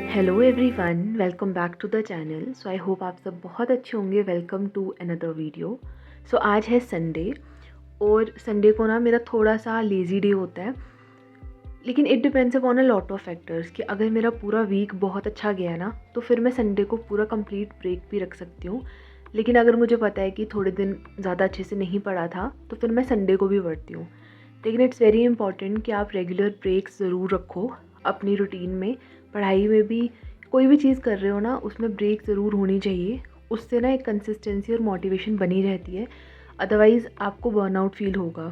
Hello everyone, welcome back to the channel. So I hope आप सब बहुत अच्छे होंगे। Welcome to another video. So आज है संडे और संडे को ना मेरा थोड़ा सा लेज़ी डे होता है, लेकिन it depends upon a lot of factors कि अगर मेरा पूरा वीक बहुत अच्छा गया ना तो फिर मैं संडे को पूरा कंप्लीट ब्रेक भी रख सकती हूँ। लेकिन अगर मुझे पता है कि थोड़े दिन ज़्यादा अच्छे से नहीं पढ़ा था तो फिर मैं संडे को भी पढ़ती हूँ। लेकिन इट्स वेरी इंपॉर्टेंट कि आप रेगुलर ब्रेक्स ज़रूर रखो अपनी रूटीन में। पढ़ाई में भी कोई भी चीज़ कर रहे हो ना, उसमें ब्रेक ज़रूर होनी चाहिए। उससे ना एक कंसिस्टेंसी और मोटिवेशन बनी रहती है, अदरवाइज़ आपको बर्नआउट फील होगा।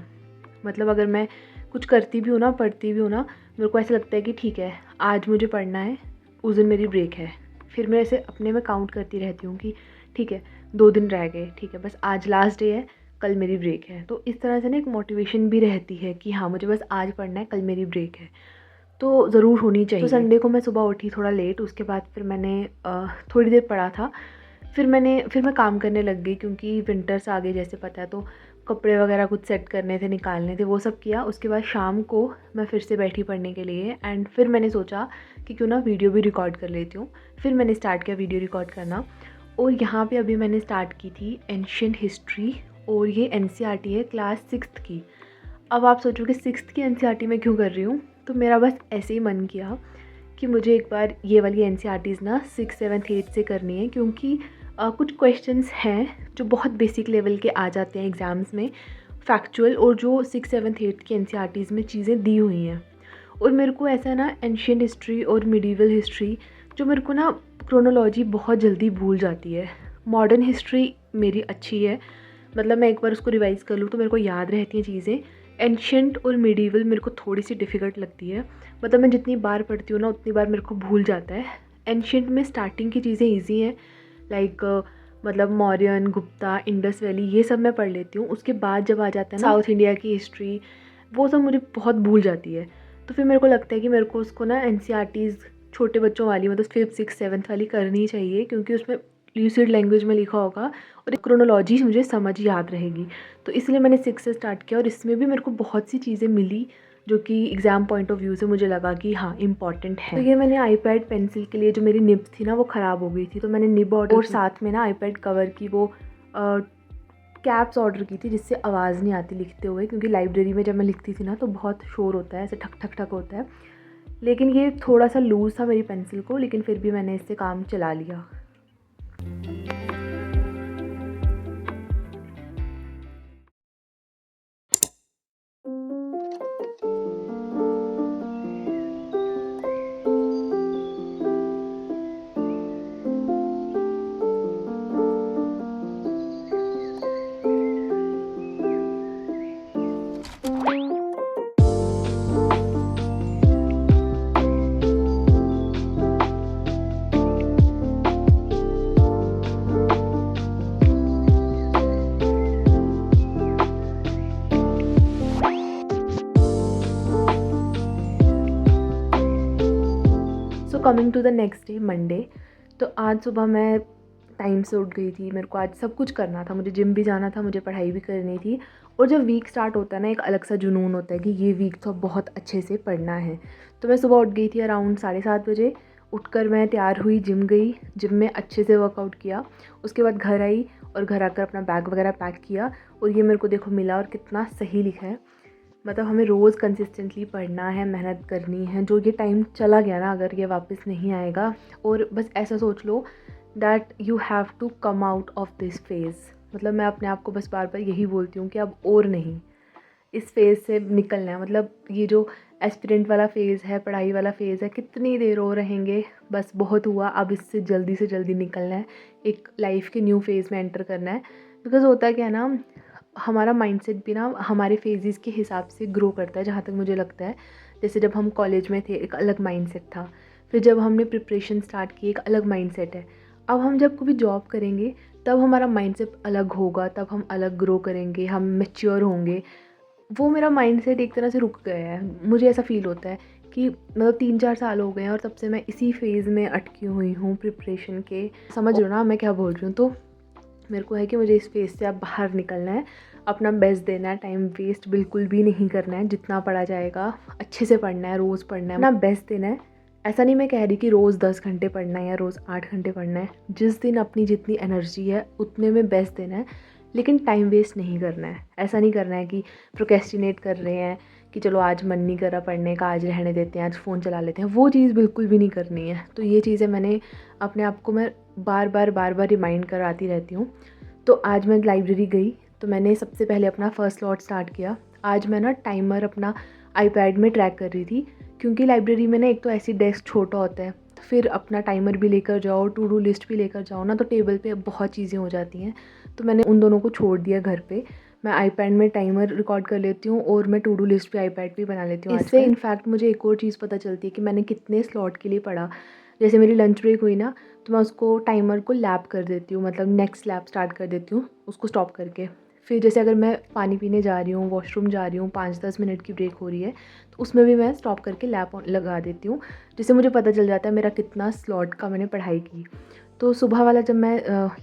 मतलब अगर मैं कुछ करती भी हूँ ना, पढ़ती भी हूँ ना, मेरे को ऐसा लगता है कि ठीक है आज मुझे पढ़ना है, उस दिन मेरी ब्रेक है। फिर मैं ऐसे अपने में काउंट करती रहती हूँ कि ठीक है 2 दिन रह गए, ठीक है बस आज लास्ट डे है, कल मेरी ब्रेक है। तो इस तरह से ना एक मोटिवेशन भी रहती है कि हाँ मुझे बस आज पढ़ना है, कल मेरी ब्रेक है, तो ज़रूर होनी चाहिए। तो संडे को मैं सुबह उठी थोड़ा लेट, उसके बाद फिर मैंने थोड़ी देर पढ़ा था। फिर मैं काम करने लग गई क्योंकि विंटर्स आ गए जैसे पता है, तो कपड़े वगैरह कुछ सेट करने थे, निकालने थे, वो सब किया। उसके बाद शाम को मैं फिर से बैठी पढ़ने के लिए एंड फिर मैंने सोचा कि क्यों ना वीडियो भी रिकॉर्ड कर लेती हूँ। फिर मैंने स्टार्ट किया वीडियो रिकॉर्ड करना और यहाँ पे अभी मैंने स्टार्ट की थी एंशिएंट हिस्ट्री और ये एनसीईआरटी है क्लास 6th की। अब आप सोचोगे 6th की एनसीईआरटी में क्यों कर रही हूँ, तो मेरा बस ऐसे ही मन किया कि मुझे एक बार ये वाली एनसीईआरटीज़ ना 6th 7th 8th से करनी है, क्योंकि कुछ क्वेश्चंस हैं जो बहुत बेसिक लेवल के आ जाते हैं एग्ज़ाम्स में, फैक्चुअल, और जो 6th 7th 8th की एनसीईआरटीज़ में चीज़ें दी हुई हैं। और मेरे को ऐसा ना एंशिएंट हिस्ट्री और मिडीवल हिस्ट्री, जो मेरे को ना क्रोनोलॉजी बहुत जल्दी भूल जाती है। मॉडर्न हिस्ट्री मेरी अच्छी है, मतलब मैं एक बार उसको रिवाइज़ कर लूँ तो मेरे को याद रहती हैं चीज़ें। एंशिएंट और मिडीवल मेरे को थोड़ी सी डिफ़िकल्ट लगती है, मतलब मैं जितनी बार पढ़ती हूँ ना उतनी बार मेरे को भूल जाता है। एंशिएंट में स्टार्टिंग की चीज़ें ईजी हैं, लाइक मतलब मौर्यन, गुप्ता, इंडस वैली, ये सब मैं पढ़ लेती हूँ। उसके बाद जब आ जाता है ना साउथ इंडिया की हिस्ट्री, वो सब मुझे बहुत भूल जाती है। तो फिर मेरे को लगता है कि मेरे को उसको ना एनसीईआरटीज़ छोटे बच्चों वाली, मतलब 5th 6th 7th वाली करनी चाहिए, क्योंकि उसमें ल्यूसिड लैंग्वेज में लिखा होगा और क्रोनोलॉजी मुझे समझ याद रहेगी। तो इसलिए मैंने 6 से स्टार्ट किया और इसमें भी मेरे को बहुत सी चीज़ें मिली जो कि एग्ज़ाम पॉइंट ऑफ व्यू से मुझे लगा कि हाँ इम्पॉर्टेंट है। तो ये मैंने आईपैड पेंसिल के लिए जो मेरी निब थी ना वो ख़राब हो गई थी, तो मैंने निब ऑर्डर, और साथ में ना आईपैड कवर की वो कैप्स ऑर्डर की थी जिससे आवाज़ नहीं आती लिखते हुए, क्योंकि लाइब्रेरी में जब मैं लिखती थी ना तो बहुत शोर होता है, ऐसे ठक ठक ठक होता है। लेकिन ये थोड़ा सा लूज़ था मेरी पेंसिल को, लेकिन फिर भी मैंने इससे काम चला लिया। Coming to the next day Monday, तो आज सुबह मैं टाइम से उठ गई थी। मेरे को आज सब कुछ करना था, मुझे जिम भी जाना था, मुझे पढ़ाई भी करनी थी। और जब वीक स्टार्ट होता है ना, एक अलग सा जुनून होता है कि ये वीक तो बहुत अच्छे से पढ़ना है। तो मैं सुबह उठ गई थी अराउंड 7:30 बजे। उठकर मैं तैयार हुई, जिम गई, जिम में अच्छे से वर्कआउट किया। उसके बाद घर आई और घर आकर अपना बैग वगैरह पैक किया और ये मेरे को देखो मिला, और कितना सही लिखा है। मतलब हमें रोज़ कंसिस्टेंटली पढ़ना है, मेहनत करनी है। जो ये टाइम चला गया ना, अगर ये वापस नहीं आएगा, और बस ऐसा सोच लो that you have to come out of this phase. मतलब मैं अपने आप को बस बार बार यही बोलती हूँ कि अब और नहीं, इस फेज़ से निकलना है। मतलब ये जो एस्पिरेंट वाला फ़ेज़ है, पढ़ाई वाला फ़ेज़ है, कितनी देर और रहेंगे, बस बहुत हुआ, अब इससे जल्दी निकलना है, एक लाइफ़ के न्यू फ़ेज़ में एंटर करना है। बिकॉज़ होता क्या है ना, हमारा माइंडसेट भी ना हमारे फेजेस के हिसाब से ग्रो करता है, जहाँ तक मुझे लगता है। जैसे जब हम कॉलेज में थे एक अलग माइंडसेट था, फिर जब हमने प्रिपरेशन स्टार्ट की एक अलग माइंडसेट है। अब हम जब कभी जॉब करेंगे तब हमारा माइंडसेट अलग होगा, तब हम अलग ग्रो करेंगे, हम मैच्योर होंगे। वो मेरा माइंडसेट एक तरह से रुक गया है, मुझे ऐसा फ़ील होता है कि मतलब 3-4 साल हो गए हैं और तब से मैं इसी फेज़ में अटकी हुई हूँ प्रिपरेशन के। समझ रहे हो ना मैं क्या बोल रही हूँ? तो मेरे को है कि मुझे इस फेज़ से अब बाहर निकलना है, अपना बेस्ट देना है, टाइम वेस्ट बिल्कुल भी नहीं करना है। जितना पढ़ा जाएगा अच्छे से पढ़ना है, रोज़ पढ़ना है, अपना बेस्ट देना है ऐसा नहीं मैं कह रही कि रोज़ 10 घंटे पढ़ना है या रोज़ 8 घंटे पढ़ना है, जिस दिन अपनी जितनी एनर्जी है उतने में बेस्ट देना है, लेकिन टाइम वेस्ट नहीं करना है। ऐसा नहीं करना है कि प्रोक्रेस्टिनेट कर रहे हैं कि चलो आज मन नहीं कर रहा पढ़ने का, आज रहने देते हैं, आज फ़ोन चला लेते हैं, वो चीज़ बिल्कुल भी नहीं करनी है। तो ये चीज़ें मैंने अपने आप को मैं बार बार रिमाइंड कराती रहती हूँ। तो आज मैं लाइब्रेरी गई तो मैंने सबसे पहले अपना फर्स्ट स्लॉट स्टार्ट किया। आज मैं ना टाइमर अपना आईपैड में ट्रैक कर रही थी, क्योंकि लाइब्रेरी में ना एक तो ऐसी डेस्क छोटा होता है, तो फिर अपना टाइमर भी लेकर जाओ, टू डू लिस्ट भी लेकर जाओ ना, तो टेबल पे बहुत चीज़ें हो जाती हैं। तो मैंने उन दोनों को छोड़ दिया घर पे। मैं आईपैड में टाइमर रिकॉर्ड कर लेती हूँ और मैं टू डू लिस्ट भी आईपैड पे बना लेती हूँ। इससे इनफैक्ट मुझे एक और चीज़ पता चलती है कि मैंने कितने स्लॉट के लिए पढ़ा। जैसे मेरी लंच ब्रेक हुई ना, तो मैं उसको टाइमर को लैप कर देती हूँ, मतलब नेक्स्ट लैप स्टार्ट कर देती हूँ उसको स्टॉप करके। फिर जैसे अगर मैं पानी पीने जा रही हूँ, वॉशरूम जा रही हूँ, 5-10 मिनट की ब्रेक हो रही है, तो उसमें भी मैं स्टॉप करके लैप लगा देती हूँ, जिससे मुझे पता चल जाता है मेरा कितना स्लॉट का मैंने पढ़ाई की। तो सुबह वाला जब मैं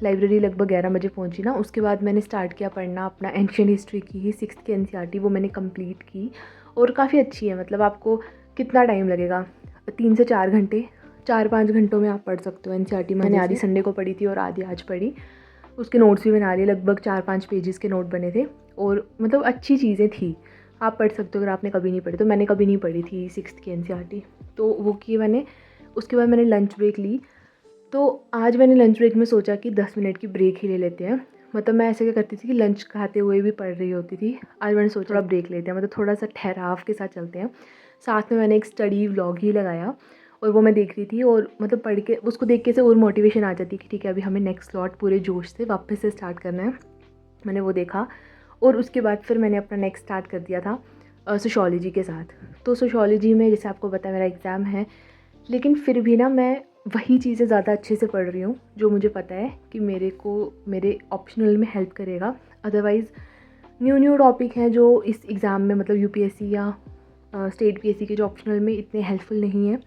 लाइब्रेरी लगभग 11 बजे पहुँची ना, उसके बाद मैंने स्टार्ट किया पढ़ना अपना एंशिएंट हिस्ट्री की ही 6th की एनसीईआरटी, वो मैंने कंप्लीट की और काफ़ी अच्छी है। मतलब आपको कितना टाइम लगेगा, 3 से 4 घंटे, 4-5 घंटों में आप पढ़ सकते हो एनसीईआरटी। मैंने आधी संडे को पढ़ी थी और आधी आज पढ़ी। उसके नोट्स भी बना लिए, लगभग 4-5 पेजेस के नोट बने थे और मतलब अच्छी चीज़ें थी, आप पढ़ सकते हो अगर आपने कभी नहीं पढ़ी। तो मैंने कभी नहीं पढ़ी थी 6th की एनसीईआरटी, तो वो की मैंने। उसके बाद मैंने लंच ब्रेक ली। तो आज मैंने लंच ब्रेक में सोचा कि 10 मिनट की ब्रेक ही ले लेते हैं। मतलब मैं ऐसे क्या करती थी कि लंच खाते हुए भी पढ़ रही होती थी। आज मैंने सोचा थोड़ा ब्रेक लेते हैं, मतलब थोड़ा सा ठहराव के साथ चलते हैं। साथ में मैंने एक स्टडी व्लॉग ही लगाया और वो मैं देख रही थी, और मतलब पढ़ के उसको देख के से और मोटिवेशन आ जाती कि ठीक है अभी हमें नेक्स्ट स्लॉट पूरे जोश से वापस से स्टार्ट करना है। मैंने वो देखा और उसके बाद फिर मैंने अपना नेक्स्ट स्टार्ट कर दिया था सोशियोलॉजी के साथ। तो सोशियोलॉजी में जैसे आपको पता है मेरा एग्ज़ाम है, लेकिन फिर भी ना मैं वही चीज़ें ज़्यादा अच्छे से पढ़ रही हूँ जो मुझे पता है कि मेरे को मेरे ऑप्शनल में हेल्प करेगा। अदरवाइज़ न्यू टॉपिक हैं जो इस एग्ज़ाम में, मतलब यूपीएससी या स्टेट पीएससी के जो ऑप्शनल में इतने हेल्पफुल नहीं है,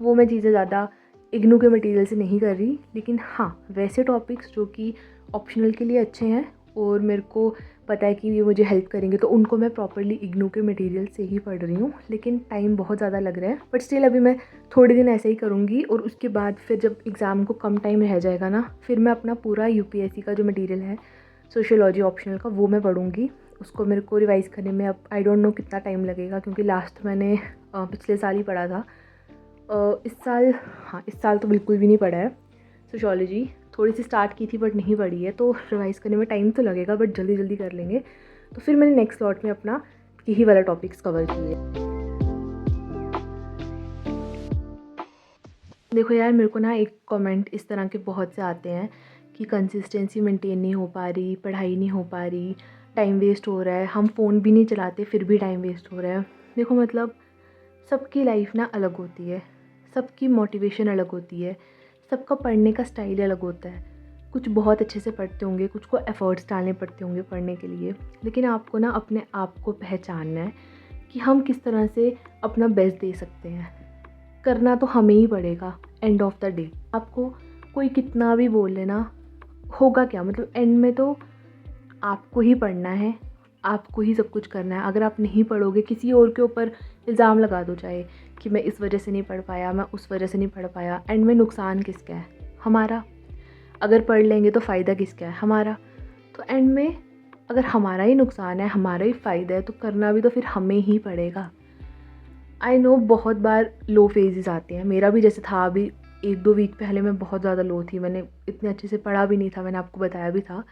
वो मैं चीज़ें ज़्यादा इग्नू के मटेरियल से नहीं कर रही। लेकिन हाँ, वैसे टॉपिक्स जो कि ऑप्शनल के लिए अच्छे हैं और मेरे को पता है कि ये मुझे हेल्प करेंगे, तो उनको मैं प्रॉपर्ली इग्नू के मटेरियल से ही पढ़ रही हूँ। लेकिन टाइम बहुत ज़्यादा लग रहा है, बट स्टिल अभी मैं थोड़े दिन ऐसे ही करूँगी और उसके बाद फिर जब एग्ज़ाम को कम टाइम रह जाएगा ना, फिर मैं अपना पूरा यूपीएससी का जो मटेरियल है सोशियोलॉजी ऑप्शनल का, वो मैं पढ़ूँगी। उसको मेरे को रिवाइज़ करने में अब आई डोंट नो कितना टाइम लगेगा, क्योंकि लास्ट मैंने पिछले साल ही पढ़ा था। इस साल तो बिल्कुल भी नहीं पढ़ा है सोशियोलॉजी। थोड़ी सी स्टार्ट की थी बट नहीं पढ़ी है, तो रिवाइज़ करने में टाइम तो लगेगा, बट जल्दी जल्दी कर लेंगे। तो फिर मैंने नेक्स्ट स्लॉट में अपना यही वाला टॉपिक्स कवर किए। देखो यार, मेरे को ना एक कमेंट इस तरह के बहुत से आते हैं कि कंसिस्टेंसी मेंटेन नहीं हो पा रही, पढ़ाई नहीं हो पा रही, टाइम वेस्ट हो रहा है, हम फ़ोन भी नहीं चलाते फिर भी टाइम वेस्ट हो रहा है। देखो मतलब सबकी लाइफ ना अलग होती है, सबकी मोटिवेशन अलग होती है, सबका पढ़ने का स्टाइल अलग होता है। कुछ बहुत अच्छे से पढ़ते होंगे, कुछ को एफ़र्ट्स डालने पड़ते होंगे पढ़ने के लिए, लेकिन आपको ना अपने आप को पहचानना है कि हम किस तरह से अपना बेस्ट दे सकते हैं। करना तो हमें ही पड़ेगा एंड ऑफ द डे। आपको कोई कितना भी बोल लेना, होगा क्या, मतलब एंड में तो आपको ही पढ़ना है, आपको ही सब कुछ करना है। अगर आप नहीं पढ़ोगे, किसी और के ऊपर इल्ज़ाम लगा दो चाहे कि मैं इस वजह से नहीं पढ़ पाया, मैं उस वजह से नहीं पढ़ पाया, एंड में नुकसान किसका है? हमारा। अगर पढ़ लेंगे तो फ़ायदा किसका है? हमारा। तो एंड में अगर हमारा ही नुकसान है, हमारा ही फ़ायदा है, तो करना भी तो फिर हमें ही पड़ेगा। आई नो बहुत बार लो फेजेस आते हैं, मेरा भी जैसे था। अभी 1-2 वीक पहले मैं बहुत ज़्यादा लो थी, मैंने इतने अच्छे से पढ़ा भी नहीं था, मैंने आपको बताया भी था।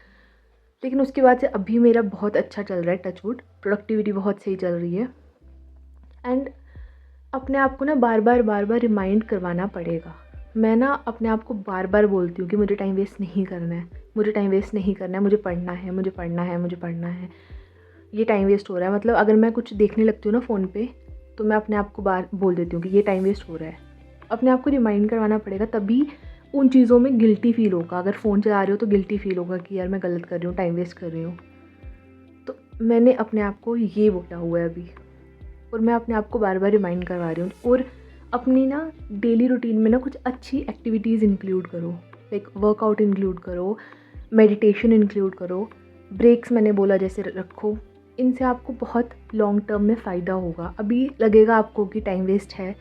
लेकिन उसके बाद से अभी मेरा बहुत अच्छा चल रहा है, टचवुड। प्रोडक्टिविटी बहुत सही चल रही है। एंड अपने आप को ना बार बार रिमाइंड करवाना पड़ेगा। मैं ना अपने आप को बार बार बोलती हूँ कि मुझे टाइम वेस्ट नहीं करना है, मुझे टाइम वेस्ट नहीं करना है, मुझे पढ़ना है, मुझे पढ़ना है, मुझे पढ़ना है। ये टाइम वेस्ट हो रहा है, मतलब अगर मैं कुछ देखने लगती हूँ ना फ़ोन पे, तो मैं अपने आप को बार बोल देती हूँ कि ये टाइम वेस्ट हो रहा है। अपने आप को रिमाइंड करवाना पड़ेगा, तभी उन चीज़ों में गिल्टी फील होगा। अगर फ़ोन चला रहे हो तो गिल्टी फील होगा कि यार मैं गलत कर रही हूँ, टाइम वेस्ट कर रही हूँ। तो मैंने अपने आप को ये बोला हुआ है अभी, और मैं अपने आप को बार बार रिमाइंड करवा रही हूँ। और अपनी ना डेली रूटीन में ना कुछ अच्छी एक्टिविटीज़ इंक्लूड करो, लाइक वर्कआउट इंक्लूड करो, मेडिटेशन इंक्लूड करो, ब्रेक्स मैंने बोला जैसे रखो। इनसे आपको बहुत लॉन्ग टर्म में फ़ायदा होगा। अभी लगेगा आपको कि टाइम वेस्ट है,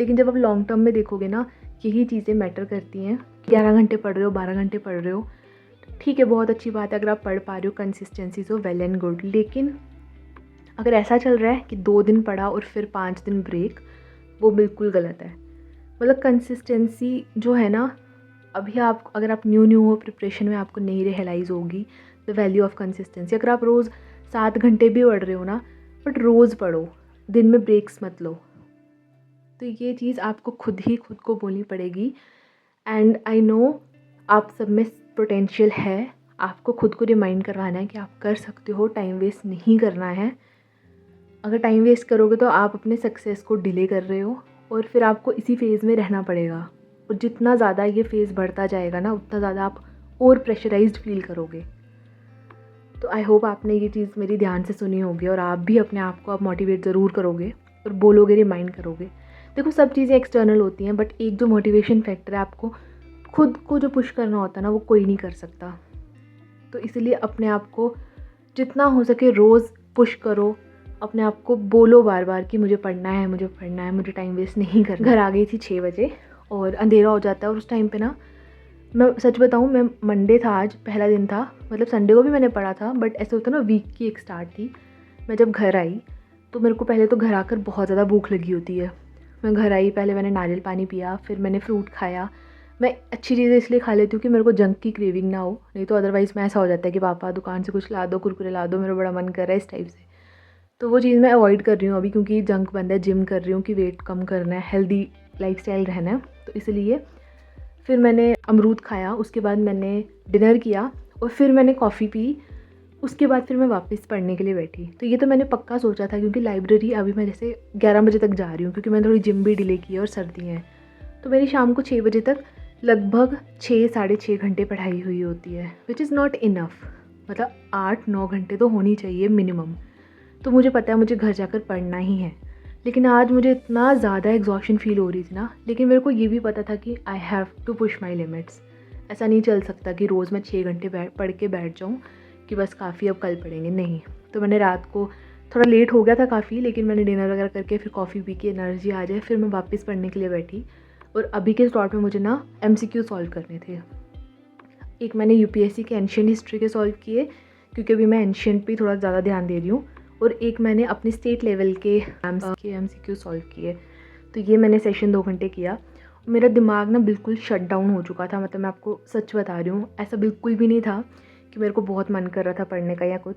लेकिन जब आप लॉन्ग टर्म में देखोगे ना, यही चीज़ें मैटर करती हैं। 11 घंटे पढ़ रहे हो, 12 घंटे पढ़ रहे हो, ठीक है, बहुत अच्छी बात है। अगर आप पढ़ पा रहे हो consistency, so well and good. लेकिन अगर ऐसा चल रहा है कि 2 दिन पढ़ा और फिर 5 दिन ब्रेक, वो बिल्कुल गलत है। मतलब कंसिस्टेंसी जो है ना, अभी आप अगर आप न्यू हो प्रिपरेशन में, आपको नहीं रियलाइज़ होगी द वैल्यू ऑफ कंसिस्टेंसी। अगर आप रोज़ 7 घंटे भी पढ़ रहे हो ना, बट रोज़ पढ़ो, दिन में ब्रेक्स मत लो। तो ये चीज़ आपको खुद को बोलनी पड़ेगी। एंड आई नो आप सब में पोटेंशियल है, आपको खुद को रिमाइंड करवाना है कि आप कर सकते हो, टाइम वेस्ट नहीं करना है। अगर टाइम वेस्ट करोगे तो आप अपने सक्सेस को डिले कर रहे हो और फिर आपको इसी फेज़ में रहना पड़ेगा। और जितना ज़्यादा ये फेज़ बढ़ता जाएगा ना, उतना ज़्यादा आप और प्रेशराइज्ड फील करोगे। तो आई होप आपने ये चीज़ मेरी ध्यान से सुनी होगी और आप भी अपने आप को आप मोटिवेट ज़रूर करोगे और बोलोगे, रिमाइंड करोगे। देखो, सब चीज़ें एक्सटर्नल होती हैं, बट एक जो मोटिवेशन फैक्टर है, आपको खुद को जो पुश करना होता है ना, वो कोई नहीं कर सकता। तो इसलिए अपने आप को जितना हो सके रोज़ पुश करो, अपने आप को बोलो बार बार कि मुझे पढ़ना है, मुझे पढ़ना है, मुझे टाइम वेस्ट नहीं करना। घर आ गई थी 6 बजे और अंधेरा हो जाता है, और उस टाइम पे ना, मैं सच बताऊँ, मैं मंडे था आज, पहला दिन था, मतलब संडे को भी मैंने पढ़ा था, बट ऐसे होता ना, वीक की एक स्टार्ट थी। मैं जब घर आई तो मेरे को पहले तो घर आकर बहुत ज़्यादा भूख लगी होती है। मैं घर आई, पहले मैंने नारियल पानी पिया, फिर मैंने फ्रूट खाया। मैं अच्छी चीज़ें इसलिए खा लेती हूँ कि मेरे को जंक की क्रेविंग ना हो, नहीं तो अदरवाइज़ मैं ऐसा हो जाता है कि पापा दुकान से कुछ ला दो, कुरकुरे ला दो, मेरा बड़ा मन कर रहा है इस टाइप से। तो वो चीज़ मैं अवॉइड कर रही हूँ अभी, क्योंकि जंक बंद है, जिम कर रही हूँ कि वेट कम करना है, हेल्दी लाइफस्टाइल रहना है, तो इसलिए। फिर मैंने अमरूद खाया, उसके बाद मैंने डिनर किया और फिर मैंने कॉफ़ी पी। उसके बाद फिर मैं वापस पढ़ने के लिए बैठी। तो ये तो मैंने पक्का सोचा था, क्योंकि लाइब्रेरी अभी मैं जैसे 11 बजे तक जा रही हूँ, क्योंकि मैंने थोड़ी जिम भी डिले की है और सर्दी है। तो मेरी शाम को 6 बजे तक लगभग 6 साढ़े 6 घंटे पढ़ाई हुई होती है, विच इज़ नॉट इनफ। मतलब 8-9 घंटे तो होनी चाहिए मिनिमम। तो मुझे पता है मुझे घर जाकर पढ़ना ही है, लेकिन आज मुझे इतना ज़्यादा एग्जॉशन फील हो रही थी ना, लेकिन मेरे को ये भी पता था कि I have to push my limits. ऐसा नहीं चल सकता कि रोज़ मैं 6 घंटे पढ़ के बैठ जाऊँ कि बस काफ़ी, अब कल पढ़ेंगे, नहीं। तो मैंने रात को थोड़ा लेट हो गया था काफ़ी, लेकिन मैंने डिनर वगैरह करके फिर कॉफ़ी पी के एनर्जी आ जाए, फिर मैं वापस पढ़ने के लिए बैठी। और अभी के स्लॉट में मुझे ना MCQ सॉल्व करने थे। एक मैंने UPSC के एंशियंट हिस्ट्री के सॉल्व किए, क्योंकि अभी मैं एंशियंट पे थोड़ा ज़्यादा ध्यान दे रही हूँ, और एक मैंने अपने स्टेट लेवल के MCQ सॉल्व किए। तो ये मैंने सेशन 2 घंटे किया। मेरा दिमाग ना बिल्कुल शट डाउन हो चुका था, मतलब मैं आपको सच बता रही हूँ, ऐसा बिल्कुल भी नहीं था कि मेरे को बहुत मन कर रहा था पढ़ने का या कुछ।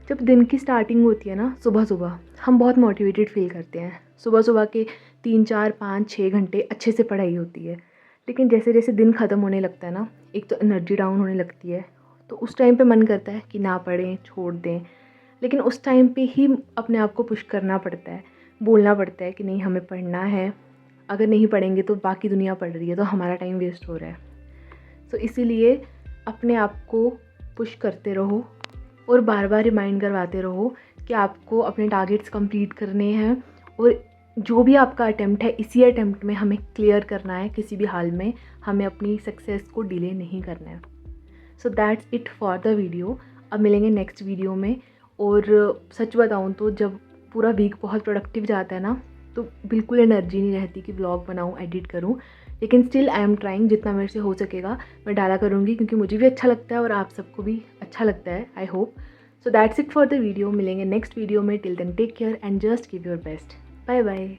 जब दिन की स्टार्टिंग होती है ना, सुबह सुबह, हम बहुत मोटिवेटेड फील करते हैं। सुबह सुबह के 3-4-5-6 घंटे अच्छे से पढ़ाई होती है, लेकिन जैसे जैसे दिन ख़त्म होने लगता है ना, एक तो एनर्जी डाउन होने लगती है, तो उस टाइम पे मन करता है कि ना पढ़ें, छोड़ दें। लेकिन उस टाइम पे ही अपने आप को पुश करना पड़ता है, बोलना पड़ता है कि नहीं, हमें पढ़ना है। अगर नहीं पढ़ेंगे तो बाकी दुनिया पढ़ रही है, तो हमारा टाइम वेस्ट हो रहा है। तो इसीलिए अपने आप को पुश करते रहो और बार बार रिमाइंड करवाते रहो कि आपको अपने टारगेट्स कंप्लीट करने हैं, और जो भी आपका अटेम्प्ट है, इसी अटेम्प्ट में हमें क्लियर करना है। किसी भी हाल में हमें अपनी सक्सेस को डिले नहीं करना है। सो that's it for the video. अब मिलेंगे नेक्स्ट वीडियो में। और सच बताऊँ तो जब पूरा वीक बहुत प्रोडक्टिव जाता है ना, तो बिल्कुल एनर्जी नहीं रहती कि ब्लॉग बनाऊँ, एडिट करूँ। लेकिन स्टिल आई एम ट्राइंग, जितना मेरे से हो सकेगा मैं डाला करूँगी, क्योंकि मुझे भी अच्छा लगता है और आप सबको भी अच्छा लगता है, I hope. So that's it for the video. मिलेंगे नेक्स्ट वीडियो में। Till then take care and just give your best. Bye bye.